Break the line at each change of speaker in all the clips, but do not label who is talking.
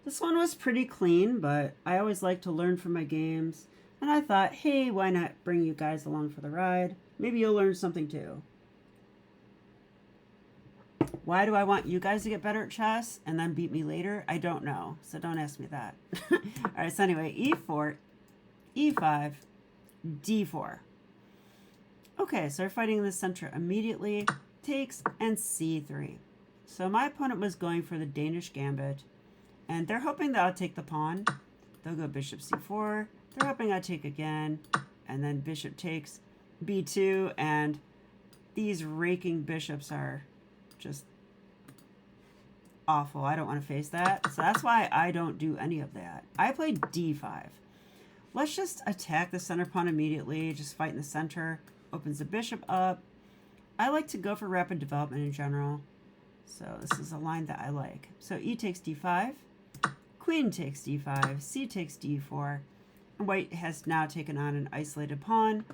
This one was pretty clean, but I always like to learn from my games. And I thought, hey, why not bring you guys along for the ride? Maybe you'll learn something too. Why do I want you guys to get better at chess and then beat me later? I don't know, so don't ask me that. All right, so anyway, e4, e5, d4. Okay, so we're fighting in the center immediately. Takes and c3. So my opponent was going for the Danish Gambit, and they're hoping that I'll take the pawn. They'll go bishop c4. They're hoping I take again, and then bishop takes b2, and these raking bishops are just awful. I don't want to face that. So that's why I don't do any of that. I played d5. Let's just attack the center pawn immediately. Just fight in the center. Opens the bishop up. I like to go for rapid development in general. So this is a line that I like. So e takes d5. Queen takes d5. C takes d4. And white has now taken on an isolated pawn.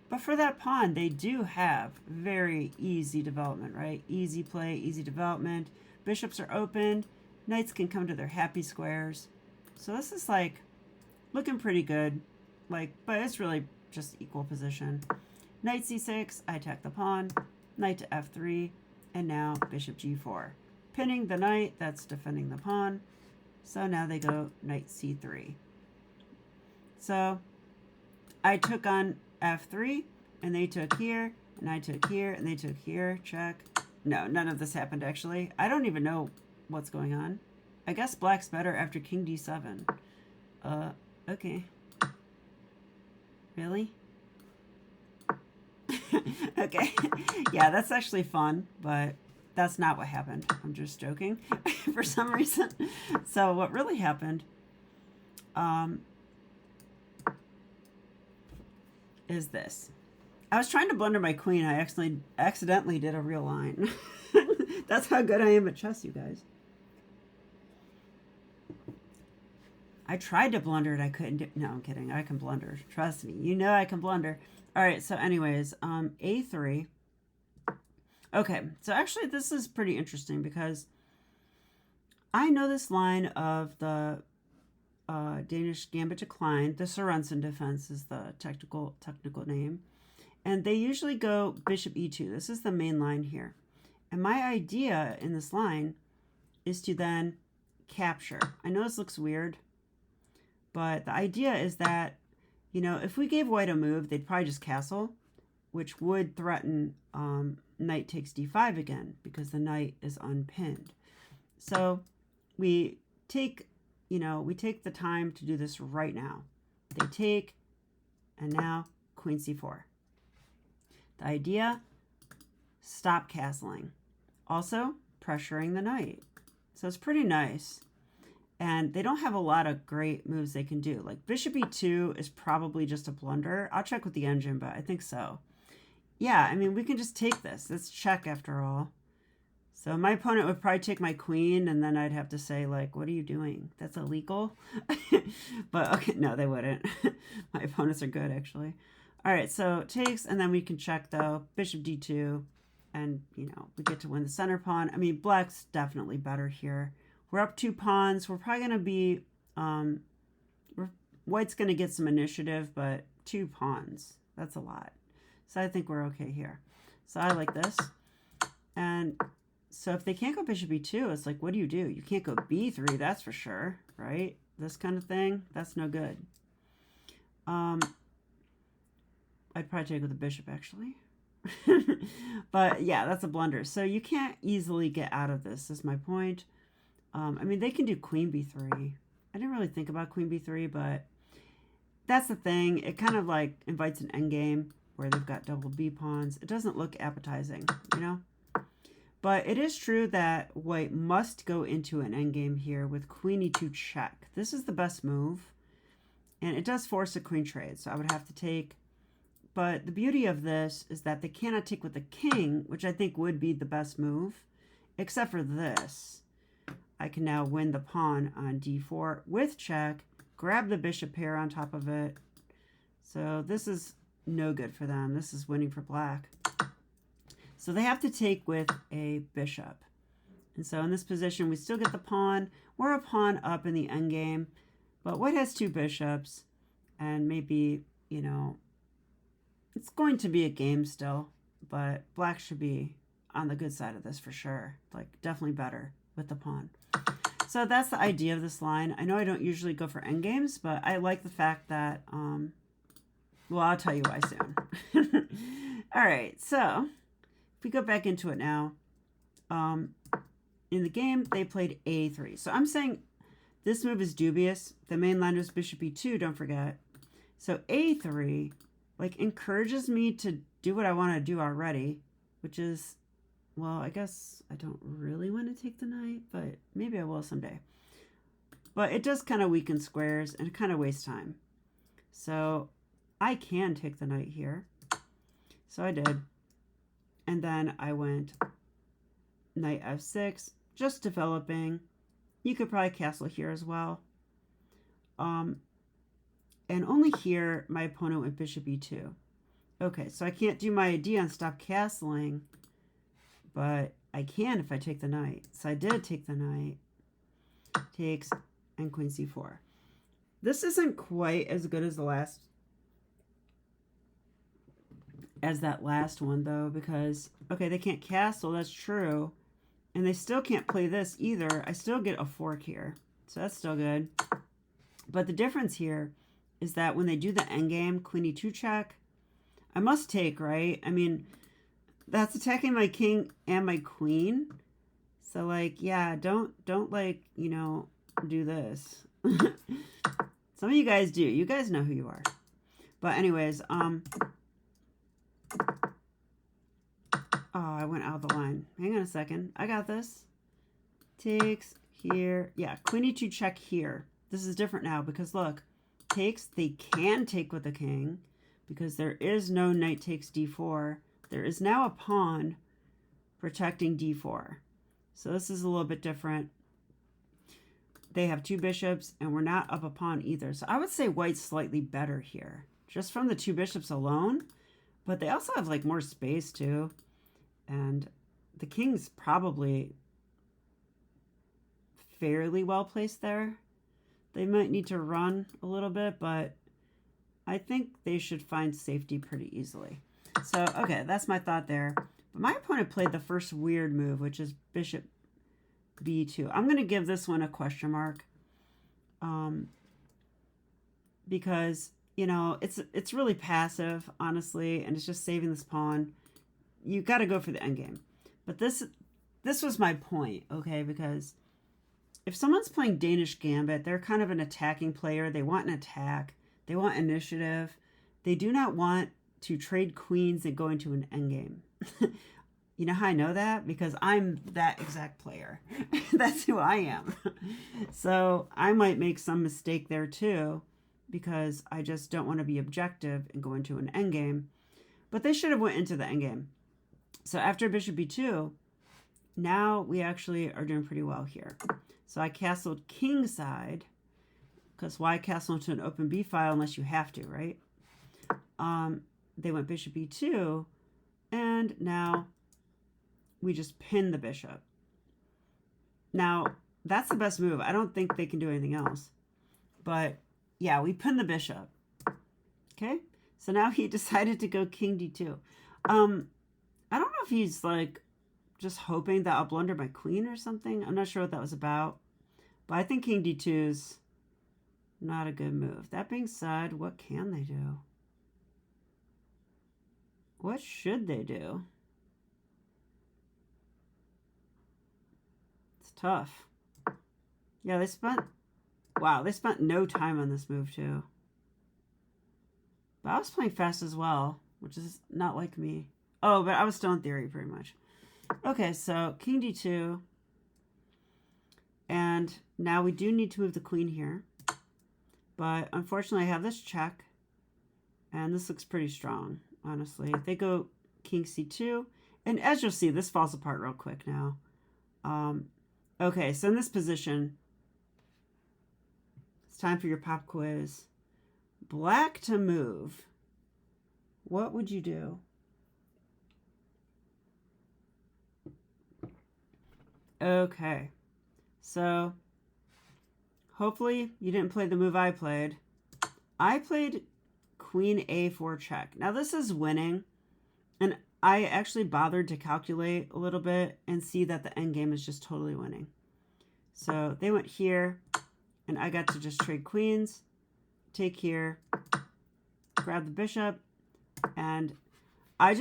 But for that pawn, they do have very easy development, right? Easy play, easy development. Bishops are open. Knights can come to their happy squares. So this is like looking pretty good. Like, but it's really just equal position. Knight c6, I attack the pawn. Knight to f3, and now bishop g4. Pinning the knight, that's defending the pawn. So now they go knight c3. So I took on f3, and they took here, and I took here, and they took here. Check. No, none of this happened, actually. I don't even know what's going on. I guess black's better after king d7. Okay. Really? Okay. Yeah, that's actually fun, but that's not what happened. I'm just joking for some reason. So what really happened is this. I was trying to blunder my queen. I accidentally did a real line. That's how good I am at chess, you guys. I tried to blunder it. I couldn't do. No, I'm kidding. I can blunder. Trust me. You know I can blunder. All right. So anyways, a3. Okay. So actually, this is pretty interesting because I know this line of the Danish Gambit decline. The Sorensen defense is the technical name. And they usually go bishop e2. This is the main line here. And my idea in this line is to then capture. I know this looks weird, but the idea is that, you know, if we gave white a move, they'd probably just castle, which would threaten knight takes d5 again because the knight is unpinned. So we take, you know, we take the time to do this right now. They take, and now queen c4. The idea, stop castling. Also, pressuring the knight. So it's pretty nice. And they don't have a lot of great moves they can do. Like bishop e2 is probably just a blunder. I'll check with the engine, but I think so. Yeah, I mean, we can just take this. It's check after all. So my opponent would probably take my queen, and then I'd have to say, like, what are you doing? That's illegal? But, okay, no, they wouldn't. My opponents are good, actually. All right, so takes, and then we can check, though. Bishop d2, and, you know, we get to win the center pawn. I mean, black's definitely better here. We're up 2 pawns. We're probably going to be, white's going to get some initiative, but 2 pawns, that's a lot. So I think we're okay here. So I like this. And so if they can't go bishop e2, it's like, what do? You can't go b3, that's for sure, right? This kind of thing, that's no good. I'd probably take with a bishop, actually. But yeah, that's a blunder. So you can't easily get out of this, is my point. I mean, they can do queen b3. I didn't really think about queen b3, but that's the thing. It kind of like invites an endgame where they've got double b pawns. It doesn't look appetizing, you know? But it is true that white must go into an endgame here with queen e2 check. This is the best move. And it does force a queen trade, so I would have to take. But the beauty of this is that they cannot take with the king, which I think would be the best move, except for this. I can now win the pawn on d4 with check, grab the bishop pair on top of it. So this is no good for them. This is winning for black. So they have to take with a bishop. And so in this position, we still get the pawn. We're a pawn up in the endgame. But white has 2 bishops. And maybe, you know, it's going to be a game still. But black should be on the good side of this for sure. Like, definitely better with the pawn. So that's the idea of this line. I know I don't usually go for endgames, but I like the fact that, well, I'll tell you why soon. All right, so if we go back into it now, in the game, they played a3. So I'm saying this move is dubious. The main line was bishop e2, don't forget. So a3, like, encourages me to do what I want to do already, which is, well, I guess I don't really want to take the knight, but maybe I will someday. But it does kind of weaken squares, and it kind of wastes time. So I can take the knight here. So I did. And then I went knight f6, just developing. You could probably castle here as well. And only here, my opponent went bishop e2. Okay, so I can't do my idea and stop castling, but I can if I take the knight. So I did take the knight. Takes, and queen c4. This isn't quite as good as that last one, though, because, okay, they can't castle, that's true. And they still can't play this either. I still get a fork here, so that's still good. But the difference here is that when they do the endgame, queen e2 check, I must take, right? I mean, that's attacking my king and my queen. So, like, yeah, don't like, you know, do this. Some of you guys do. You guys know who you are. But anyways, oh, I went out of the line. Hang on a second. I got this. Takes here. Yeah, queen e2 check here. This is different now because, look, takes, they can take with the king because there is no knight takes d4. There is now a pawn protecting d4. So this is a little bit different. They have 2 bishops, and we're not up a pawn either. So I would say white's slightly better here, just from the 2 bishops alone. But they also have, like, more space, too. And the king's probably fairly well placed there. They might need to run a little bit, but I think they should find safety pretty easily. So, okay, that's my thought there. But my opponent played the first weird move, which is bishop b2. I'm going to give this one a question mark. Because, you know, it's really passive, honestly, and it's just saving this pawn. You got to go for the endgame. But this was my point, okay? Because if someone's playing Danish Gambit, they're kind of an attacking player. They want an attack. They want initiative. They do not want to trade queens and go into an endgame. You know how I know that? Because I'm that exact player. That's who I am. So I might make some mistake there too, because I just don't want to be objective and go into an endgame. But they should have went into the endgame. So after bishop b2, now we actually are doing pretty well here. So I castled king side, because why castle into an open b file unless you have to, right? They went bishop e2, and now we just pin the bishop. Now, that's the best move. I don't think they can do anything else. But, yeah, we pin the bishop. Okay? So now he decided to go king d2. I don't know if he's, like, just hoping that I'll blunder my queen or something. I'm not sure what that was about. But I think king d2 is not a good move. That being said, what can they do? What should they do? It's tough. Yeah, they spent no time on this move too. But I was playing fast as well, which is not like me. Oh, but I was still in theory pretty much. Okay, so king d2. And now we do need to move the queen here. But unfortunately, I have this check. And this looks pretty strong, honestly. They go king c2. And as you'll see, this falls apart real quick now. Okay, so in this position, it's time for your pop quiz. Black to move. What would you do? Okay. So, hopefully you didn't play the move I played. I played Queen A4 check. Now this is winning. And I actually bothered to calculate a little bit and see that the endgame is just totally winning. So they went here, and I got to just trade queens, take here, grab the bishop, and I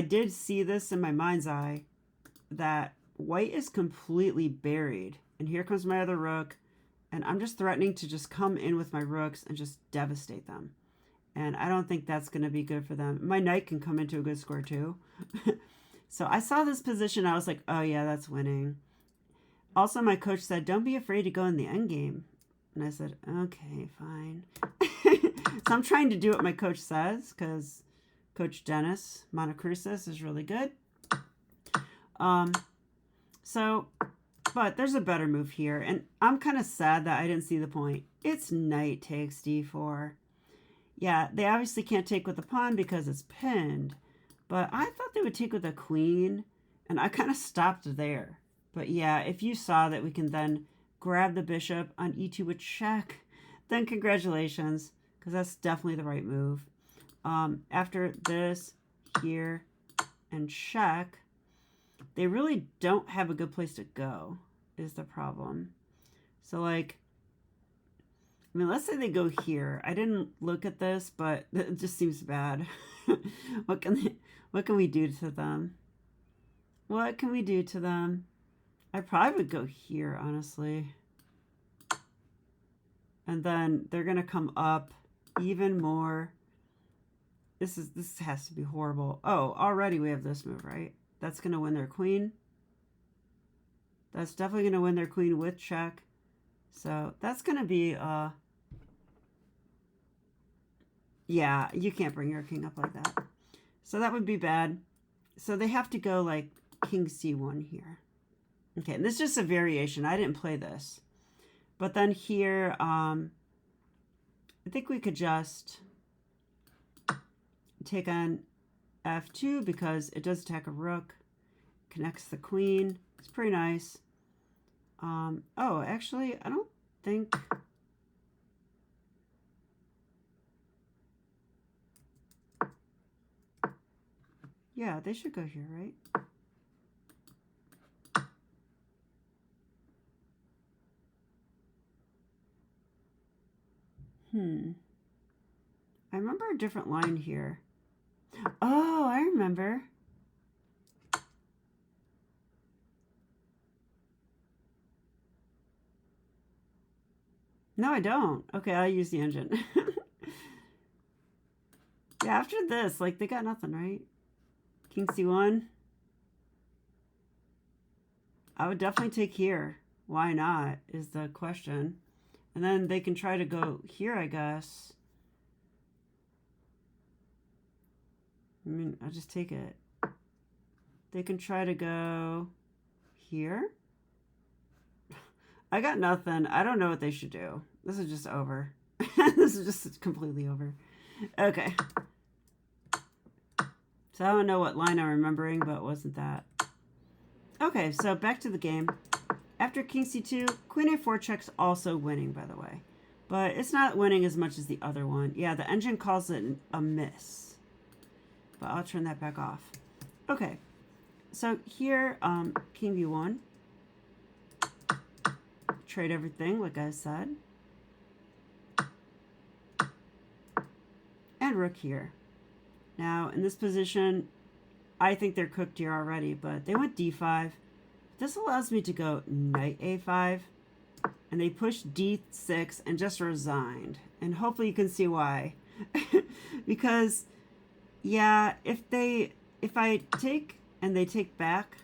did see this in my mind's eye that white is completely buried. And here comes my other rook, and I'm just threatening to just come in with my rooks and just devastate them. And I don't think that's going to be good for them. My knight can come into a good score too. So I saw this position. I was like, oh yeah, that's winning. Also, my coach said, don't be afraid to go in the endgame. And I said, okay, fine. So I'm trying to do what my coach says because Coach Dennis Monocrucis is really good. But there's a better move here. And I'm kind of sad that I didn't see the point. It's knight takes d4. Yeah, they obviously can't take with the pawn because it's pinned. But I thought they would take with a queen. And I kind of stopped there. But yeah, if you saw that we can then grab the bishop on e2 with check, then congratulations. Because that's definitely the right move. After this, here, and check, they really don't have a good place to go, is the problem. So like, I mean, let's say they go here. I didn't look at this, but it just seems bad. What can we do to them? What can we do to them? I probably would go here, honestly. And then they're going to come up even more. This has to be horrible. Oh, already we have this move, right? That's going to win their queen. That's definitely going to win their queen with check. So that's going to be, yeah, you can't bring your king up like that. So that would be bad. So they have to go like king c1 here. Okay, and this is just a variation. I didn't play this. But then here, I think we could just take on f2 because it does attack a rook. Connects the queen. It's pretty nice. Oh, actually, I don't think... Yeah, they should go here, right? I remember a different line here. Oh, I remember. No, I don't. Okay, I'll use the engine. Yeah, after this, like, they got nothing, right? King c1. I would definitely take here. Why not, is the question. And then they can try to go here, I guess. I mean, I'll just take it. They can try to go here. I got nothing. I don't know what they should do. This is just over. This is just completely over. Okay. So I don't know what line I'm remembering, but it wasn't that. Okay, so back to the game. After king c2, queen a4 check's also winning, by the way. But it's not winning as much as the other one. Yeah, the engine calls it a miss. But I'll turn that back off. Okay, so here, king b1. Trade everything, like I said. And rook here. Now, in this position, I think they're cooked here already, but they went d5. This allows me to go knight a5, and they pushed d6 and just resigned. And hopefully you can see why. Because, yeah, if I take and they take back,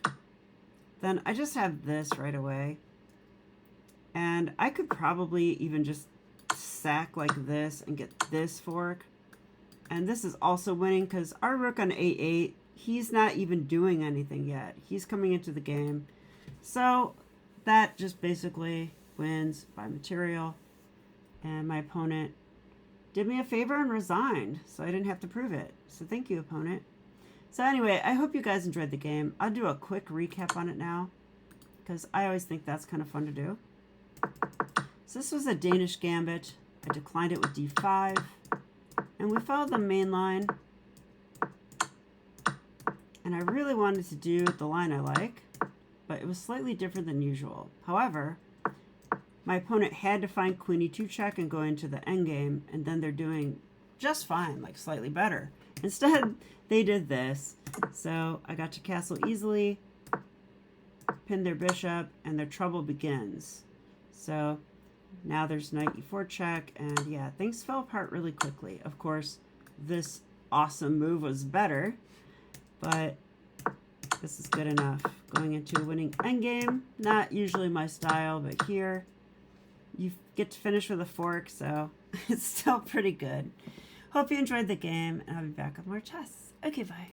then I just have this right away. And I could probably even just sack like this and get this fork. And this is also winning because our rook on a8, he's not even doing anything yet. He's coming into the game. So that just basically wins by material. And my opponent did me a favor and resigned, so I didn't have to prove it. So thank you, opponent. So anyway, I hope you guys enjoyed the game. I'll do a quick recap on it now because I always think that's kind of fun to do. So this was a Danish Gambit. I declined it with d5, and we followed the main line. And I really wanted to do the line I like, but it was slightly different than usual. However, my opponent had to find queen e2 check and go into the endgame, and then they're doing just fine, like slightly better. Instead, they did this. So I got to castle easily, pin their bishop, and their trouble begins. So now there's knight e4 check, and yeah, things fell apart really quickly. Of course, this awesome move was better, but this is good enough. Going into a winning endgame, not usually my style, but here you get to finish with a fork, so it's still pretty good. Hope you enjoyed the game, and I'll be back with more chess. Okay, bye.